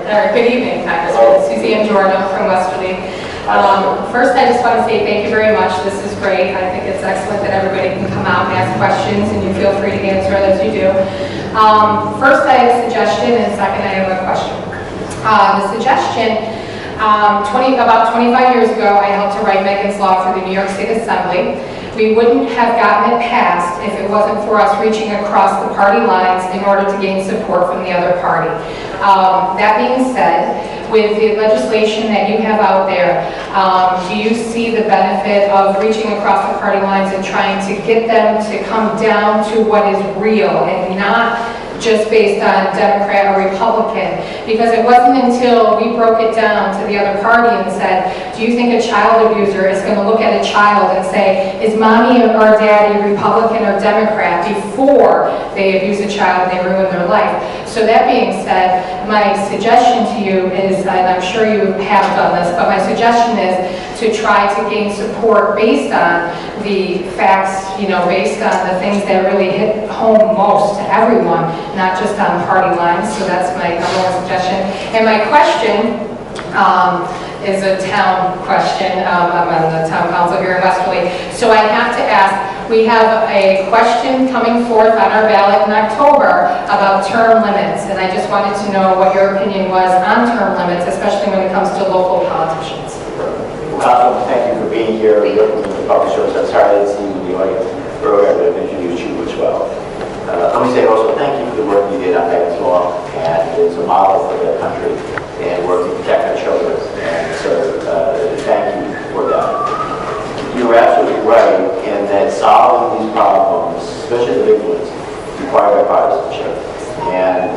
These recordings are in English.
Good evening, Congressman. Suzanne Giorno from Westerly. First, I just want to say thank you very much. This is great. I think it's excellent that everybody can come out and ask questions, and you feel free to answer it as you do. First, I have a suggestion, and second, I have a question. The suggestion, about 25 years ago, I helped to write Megan's Law for the New York State Assembly. We wouldn't have gotten it passed if it wasn't for us reaching across the party lines in order to gain support from the other party. That being said, with the legislation that you have out there, do you see the benefit of reaching across the party lines and trying to get them to come down to what is real and not just based on Democrat or Republican? Because it wasn't until we broke it down to the other party and said, do you think a child abuser is going to look at a child and say, is mommy or daddy Republican or Democrat, before they abuse a child and they ruin their life? So that being said, my suggestion to you is, and I'm sure you have done this, but my suggestion is to try to gain support based on the facts, based on the things that really hit home most to everyone, not just on party lines. So that's my number one suggestion. And my question is a town question. I'm on the town council here in Westerly. So I have to ask, we have a question coming forth on our ballot in October about term limits. And I just wanted to know what your opinion was on term limits, especially when it comes to local politicians. Councilman, thank you for being here. You're from the public service. I'm sorry I didn't see you in the audience earlier. I would have introduced you as well. Let me say also thank you for the work you did on Megan's Law, and it's a model for the country and working to protect our children. And so thank you for that. You're absolutely right in that solving these problems, especially the big ones, require bipartisanship. And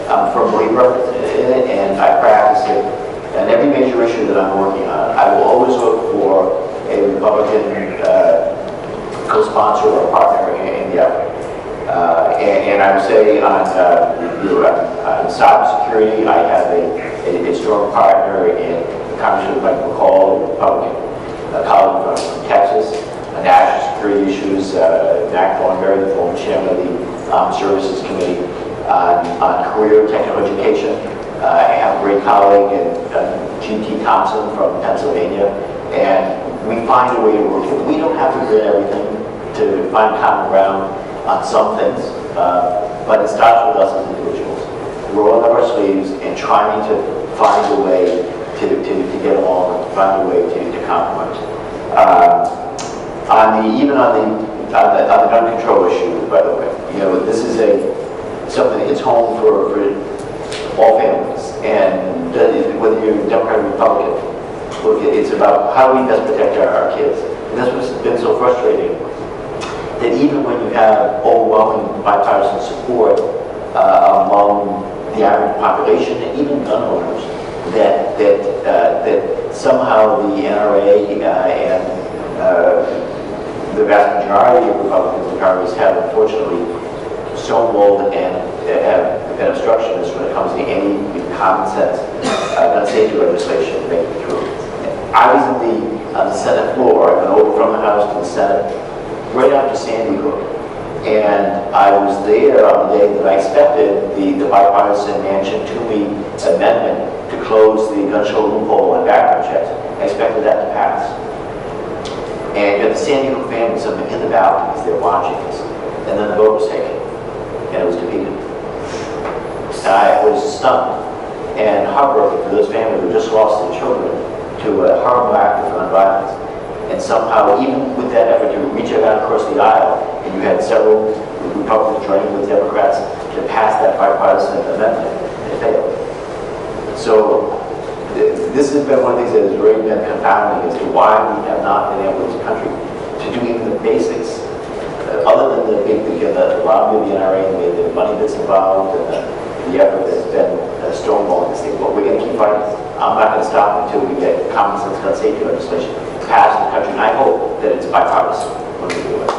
I'm a firm believer in it, and I practice it. And every major issue that I'm working on, I will always look for a Republican co-sponsor or partner in the effort. And I would say on cybersecurity, I have a strong partner in Congressman Mike McCall, a Republican colleague from Texas. On national security issues, Mac Thornberry, the former chairman of the Armed Services Committee. On career technical education, I have a great colleague in G.T. Thompson from Pennsylvania, and we find a way to work. We don't have to agree on everything to find common ground on some things, but it starts with us as individuals. We're rolling up our sleeves and trying to find a way to get along, and find a way to compromise. Even on the gun control issue, by the way, this is something that hits home for all families, and whether you're Democrat or Republican, look, it's about how do we best protect our kids. And that's what's been so frustrating, that even when you have overwhelming bipartisan support among the average population, and even gun owners, that somehow the NRA and the vast majority of Republican parties have unfortunately stonewalled and have been obstructionists when it comes to any common sense gun safety legislation to make it through. I was on the Senate floor. I went over from the House to the Senate right after Sandy Hook, and I was there on the day that I expected the bipartisan Manchin-Toomey amendment to close the gun show loophole and background checks. I expected that to pass. And you had the Sandy Hook families in the balconies, they're watching this, and then the vote was taken, and it was defeated. And I was stunned and heartbroken for those families who just lost their children to a horrible act of gun violence. And somehow, even with that effort to reach out across the aisle, and you had several Republicans joining with Democrats to pass that bipartisan amendment, it failed. So this has been one of the things that has really been confounding as to why we have not been able as a country to do even the basics, other than the lobby of the NRA and the money that's involved and the effort that's been stonewalling this thing. But we're going to keep fighting. I'm not going to stop until we get common sense gun safety legislation passed in the country, and I hope that it's bipartisan when we do it.